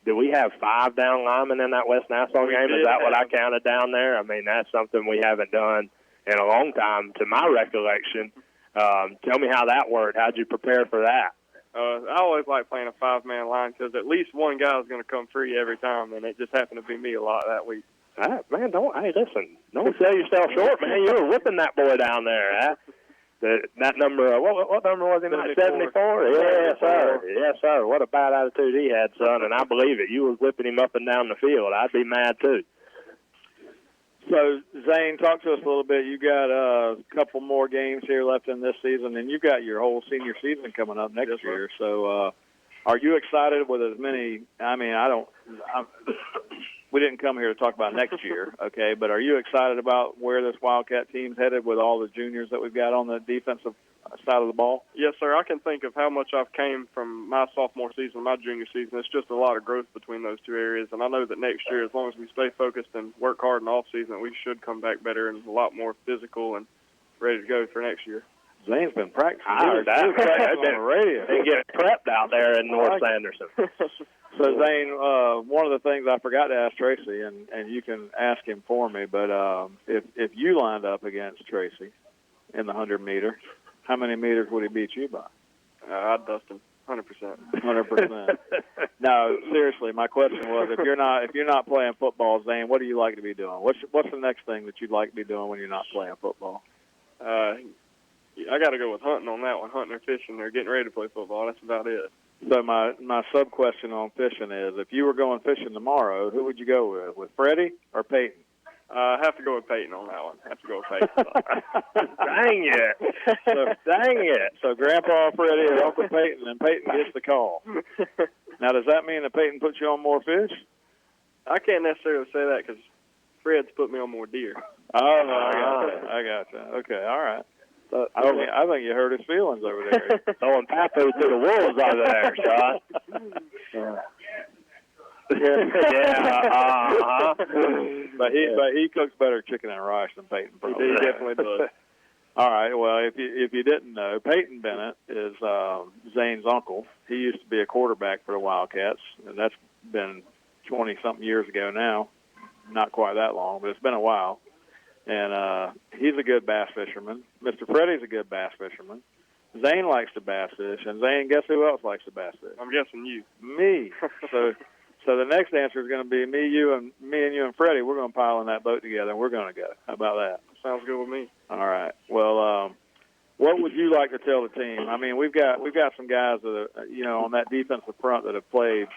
did we have 5 down linemen in that West Nassau game? Is that what I counted down there? I mean, that's something we haven't done in a long time, to my recollection. Tell me how that worked. How'd you prepare for that? I always like playing a 5-man line because at least one guy is going to come free every time, and it just happened to be me a lot that week. Man, listen, don't sell yourself short, man. You were whipping that boy down there. That number, what number was he? 74? Yes, sir. Yes, sir. What a bad attitude he had, son, and I believe it. You were whipping him up and down the field. I'd be mad, too. So, Zane, talk to us a little bit. You got a couple more games here left in this season, and you've got your whole senior season coming up next year. So, are you excited with as many? I mean, we didn't come here to talk about next year, okay? But are you excited about where this Wildcat team's headed with all the juniors that we've got on the defensive side of the ball? Yes, sir. I can think of how much I've came from my sophomore season, my junior season. It's just a lot of growth between those two areas, and I know that next year, as long as we stay focused and work hard in the off season, we should come back better and a lot more physical and ready to go for next year. Zane's been practicing. I heard that. They've been on the radio. They get prepped out there in North Sanderson. So, Zane, one of the things I forgot to ask Tracy, and you can ask him for me, but if you lined up against Tracy in the 100-meter, how many meters would he beat you by? I'd dust him, 100%. 100%. No, seriously, my question was, if you're not playing football, Zane, what do you like to be doing? What's the next thing that you'd like to be doing when you're not playing football? I got to go with hunting on that one, hunting or fishing or getting ready to play football. That's about it. So my sub-question on fishing is, if you were going fishing tomorrow, who would you go with Freddie or Peyton? I have to go with Peyton on that one. I have to go with Peyton. Dang it. So Grandpa Freddie or Uncle Peyton, and Peyton gets the call. Now, does that mean that Peyton puts you on more fish? I can't necessarily say that because Fred's put me on more deer. Oh, no, I got you. Okay, all right. I think you hurt his feelings over there. Throwing Papo to the wolves over there, son. Yeah. But he cooks better chicken and rice than Peyton. Probably. He definitely does. All right. Well, if you didn't know, Peyton Bennett is Zane's uncle. He used to be a quarterback for the Wildcats, and that's been 20-something years ago now. Not quite that long, but it's been a while. And he's a good bass fisherman. Mr. Freddie's a good bass fisherman. Zane likes to bass fish, and Zane, guess who else likes to bass fish? I'm guessing you. Me. So the next answer is going to be me and you and Freddie. We're going to pile in that boat together, and we're going to go. How about that? Sounds good with me. All right. Well, what would you like to tell the team? I mean, we've got some guys that are, on that defensive front that have played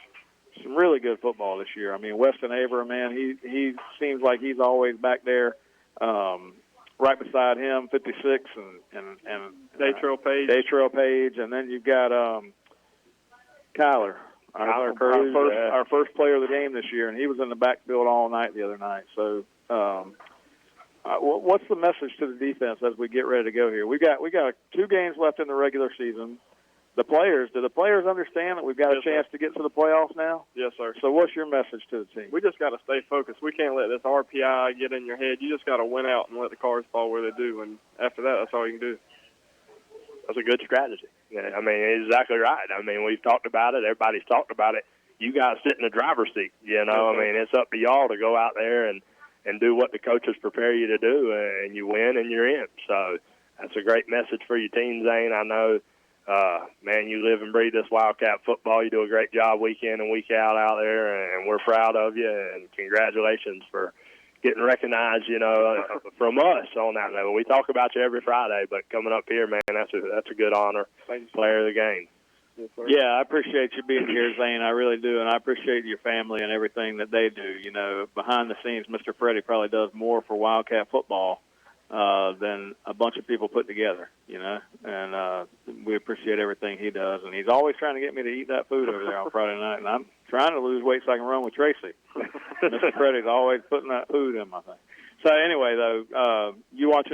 some really good football this year. I mean, Weston Aver, man, he seems like he's always back there, right beside him, 56, and Datrell Page, and then you've got Kyler. Our first player of the game this year, and he was in the backfield all night the other night. So, what's the message to the defense as we get ready to go here? We got 2 games left in the regular season. Do the players understand that we've got a chance to get to the playoffs now? Yes, sir. So, what's your message to the team? We just got to stay focused. We can't let this RPI get in your head. You just got to win out and let the cards fall where they do, and after that, that's all you can do. That's a good strategy. Yeah, I mean, exactly right. I mean, we've talked about it. Everybody's talked about it. You guys sit in the driver's seat, I mean, it's up to y'all to go out there and do what the coaches prepare you to do, and you win and you're in. So that's a great message for your team, Zane. I know, man, you live and breathe this Wildcat football. You do a great job week in and week out there, and we're proud of you, and congratulations for getting recognized, from us on that level. We talk about you every Friday, but coming up here, man, that's a good honor. Player of the game. Yeah, I appreciate you being here, Zane. I really do, and I appreciate your family and everything that they do. Behind the scenes, Mr. Freddie probably does more for Wildcat football than a bunch of people put together, and we appreciate everything he does. And he's always trying to get me to eat that food over there on Friday night, and I'm trying to lose weight so I can run with Tracy. Mr. Freddie's always putting that food in my thing. So anyway, though, you watch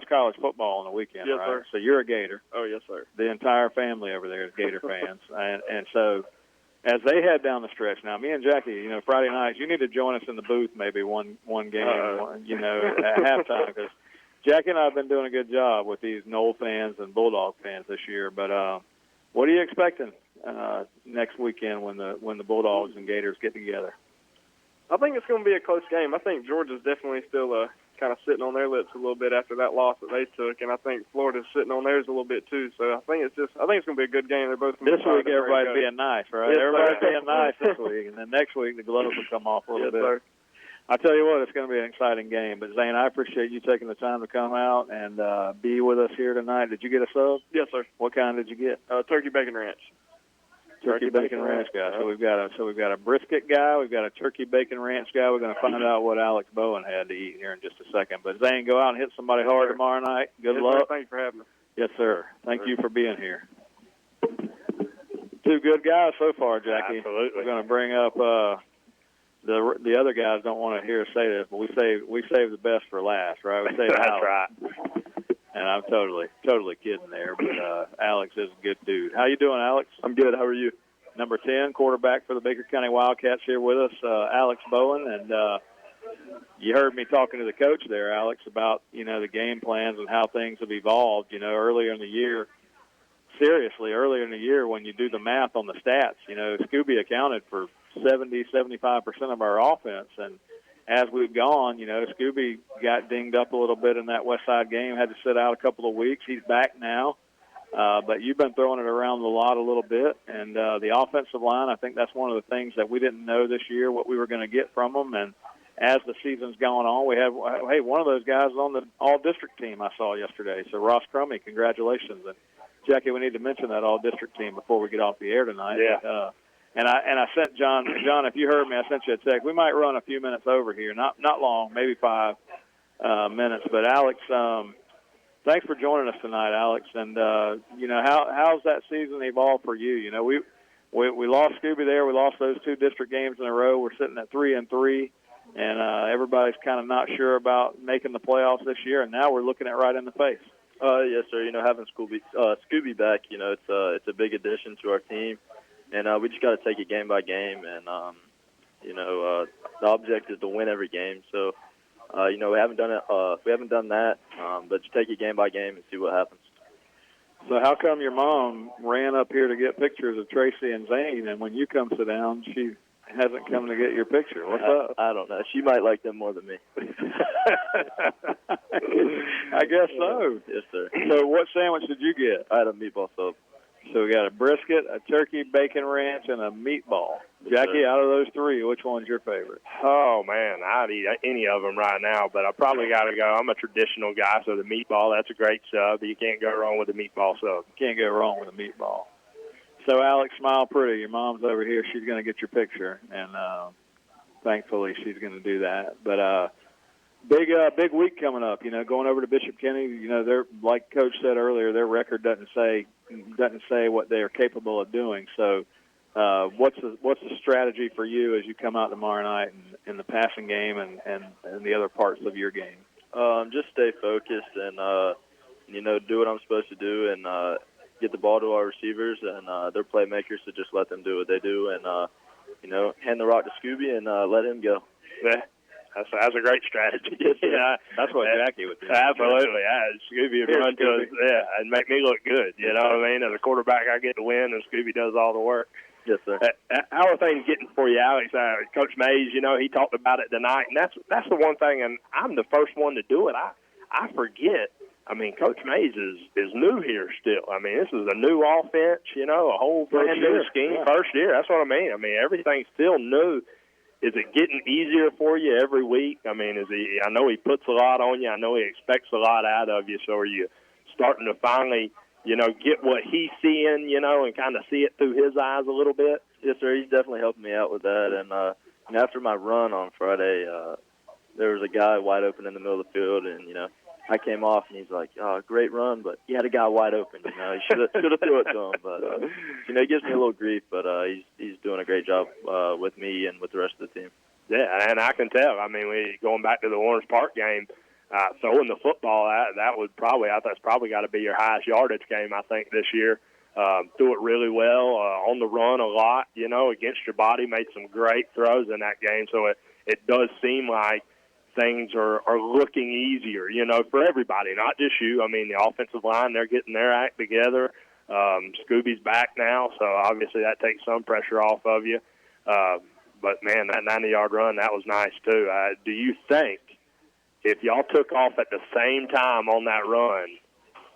college football on the weekend, yes, right? Sir. So you're a Gator. Oh, yes, sir. The entire family over there is Gator fans, and so as they head down the stretch now, me and Jackie, Friday nights, you need to join us in the booth maybe one game, at halftime, because Jackie and I have been doing a good job with these Knoll fans and Bulldog fans this year. But what are you expecting next weekend when the Bulldogs and Gators get together? I think it's going to be a close game. I think Georgia's definitely still kind of sitting on their lips a little bit after that loss that they took, and I think Florida's sitting on theirs a little bit too. So I think it's going to be a good game. They're both this week. Everybody's being nice, right? Yes, everybody's being nice this week, and then next week the gloves will come off a little bit. Sir. I tell you what, it's going to be an exciting game. But Zane, I appreciate you taking the time to come out and be with us here tonight. Did you get a sub? Yes, sir. What kind did you get? Turkey bacon ranch. Turkey bacon ranch guy. So we've got a brisket guy. We've got a turkey bacon ranch guy. We're going to find out what Alex Bowen had to eat here in just a second. But Zane, go out and hit somebody hard tomorrow night. Good luck. Sir. Thank you for having me. Yes, sir. Thank you for being here. 2 good guys so far, Jackie. Absolutely. We're going to bring up the other guys. Don't want to hear us say this, but we save the best for last, right? We save That's Alex. right. And I'm totally kidding there, but Alex is a good dude. How you doing, Alex? I'm good. How are you? Number 10, quarterback for the Baker County Wildcats here with us, Alex Bowen. And you heard me talking to the coach there, Alex, about, the game plans and how things have evolved, earlier in the year. Seriously, earlier in the year when you do the math on the stats, Scooby accounted for 70-75% of our offense. And as we've gone, Scooby got dinged up a little bit in that West Side game, had to sit out a couple of weeks. He's back now. But you've been throwing it around the lot a little bit. And the offensive line, I think that's one of the things that we didn't know this year, what we were going to get from them. And as the season's gone on, we have, one of those guys on the all-district team I saw yesterday. So Ross Crummy, congratulations. And Jackie, we need to mention that all-district team before we get off the air tonight. Yeah. And I sent John, if you heard me, I sent you a text. We might run a few minutes over here, not long, maybe 5 minutes. But Alex, thanks for joining us tonight, Alex. And how's that season evolved for you? we lost Scooby there. We lost those 2 district games in a row. We're sitting at 3-3, and everybody's kind of not sure about making the playoffs this year. And now we're looking at right in the face. Yes, sir. Having Scooby back, it's a big addition to our team, and we just got to take it game by game. And the object is to win every game. So, we haven't done it. We haven't done that, but just take it game by game and see what happens. So how come your mom ran up here to get pictures of Tracy and Zane, and when you come sit down, she hasn't come to get your picture? What's up? I don't know. She might like them more than me. I guess so. Yes, sir. So what sandwich did you get? I had a meatball sub. So we got a brisket, a turkey bacon ranch, and a meatball. Jackie, out of those 3, which one's your favorite? Oh, man, I'd eat any of them right now, but I probably got to go. I'm a traditional guy, so the meatball, that's a great sub. You can't go wrong with the meatball sub. Can't go wrong with a meatball. So, Alex, smile pretty. Your mom's over here. She's going to get your picture, and thankfully she's going to do that. But big week coming up, going over to Bishop Kenny. They're, like Coach said earlier, their record doesn't say what they are capable of doing. So what's the strategy for you as you come out tomorrow night in the passing game and the other parts of your game? Just stay focused and do what I'm supposed to do and get the ball to our receivers and their playmakers, so just let them do what they do and hand the rock to Scooby and let him go. Yeah. That's a great strategy. Yeah, that's what Jackie would do. Absolutely. Scooby would run to us, and make me look good. You know what I mean? As a quarterback, I get to win, and Scooby does all the work. Yes, sir. How are things getting for you, Alex? Coach Mays, he talked about it tonight, and that's the one thing, and I'm the first one to do it. I forget. I mean, Coach Mays is new here still. I mean, this is a new offense, a whole brand new scheme. Yeah. First year, that's what I mean. I mean, everything's still new. Is it getting easier for you every week? I mean, I know he puts a lot on you. I know he expects a lot out of you. So are you starting to finally, get what he's seeing, and kind of see it through his eyes a little bit? Yes, sir. He's definitely helping me out with that. And after my run on Friday, there was a guy wide open in the middle of the field, and, I came off, and he's like, "Oh, great run," but he had a guy wide open. He should have threw it to him. But he gives me a little grief, but he's doing a great job with me and with the rest of the team. Yeah, and I can tell. I mean, going back to the Orange Park game, throwing the football, that's probably got to be your highest yardage game, I think, this year. Threw it really well on the run a lot. Against your body, made some great throws in that game. So it does seem like things are looking easier, for everybody, not just you. I mean, the offensive line, they're getting their act together. Scooby's back now, so obviously that takes some pressure off of you. But, man, that 90-yard run, that was nice, too. Do you think if y'all took off at the same time on that run,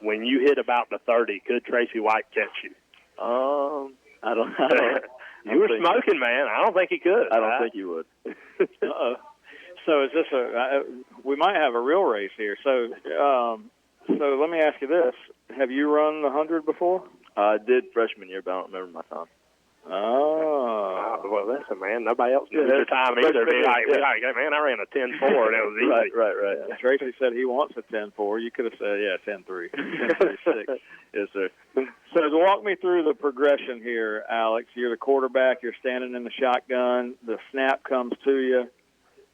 when you hit about the 30, could Tracy White catch you? I don't You were smoking, man. I don't think he could. I don't think he would. Uh-oh. So is this we might have a real race here. So let me ask you this. Have you run the 100 before? I did freshman year, but I don't remember my time. Oh. Well, listen, man. Nobody else knew their time either. Be like, man, I ran a 10.4, and it was easy. Right. Yeah, Tracy said he wants a 10.4. You could have said, 10.3. 10.36. Yes, sir. So walk me through the progression here, Alex. You're the quarterback. You're standing in the shotgun. The snap comes to you.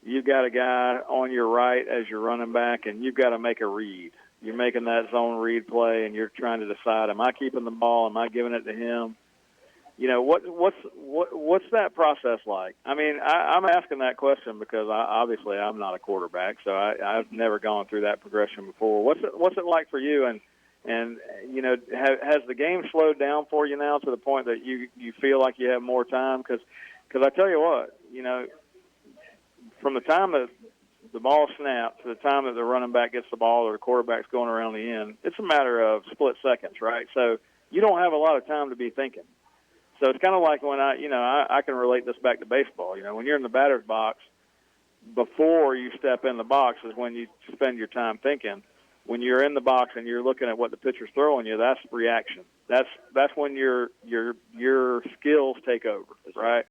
You've got a guy on your right as you're running back, and you've got to make a read. You're making that zone read play, and you're trying to decide, am I keeping the ball? Am I giving it to him? What's that process like? I mean, I'm asking that question because obviously I'm not a quarterback, so I've never gone through that progression before. What's it like for you? And has the game slowed down for you now to the point that you feel like you have more time? Because I tell you what, from the time that the ball snaps to the time that the running back gets the ball or the quarterback's going around the end, it's a matter of split seconds, right? So you don't have a lot of time to be thinking. So it's kind of like when I can relate this back to baseball. When you're in the batter's box, before you step in the box is when you spend your time thinking. When you're in the box and you're looking at what the pitcher's throwing you, that's reaction. That's when your skills take over, right?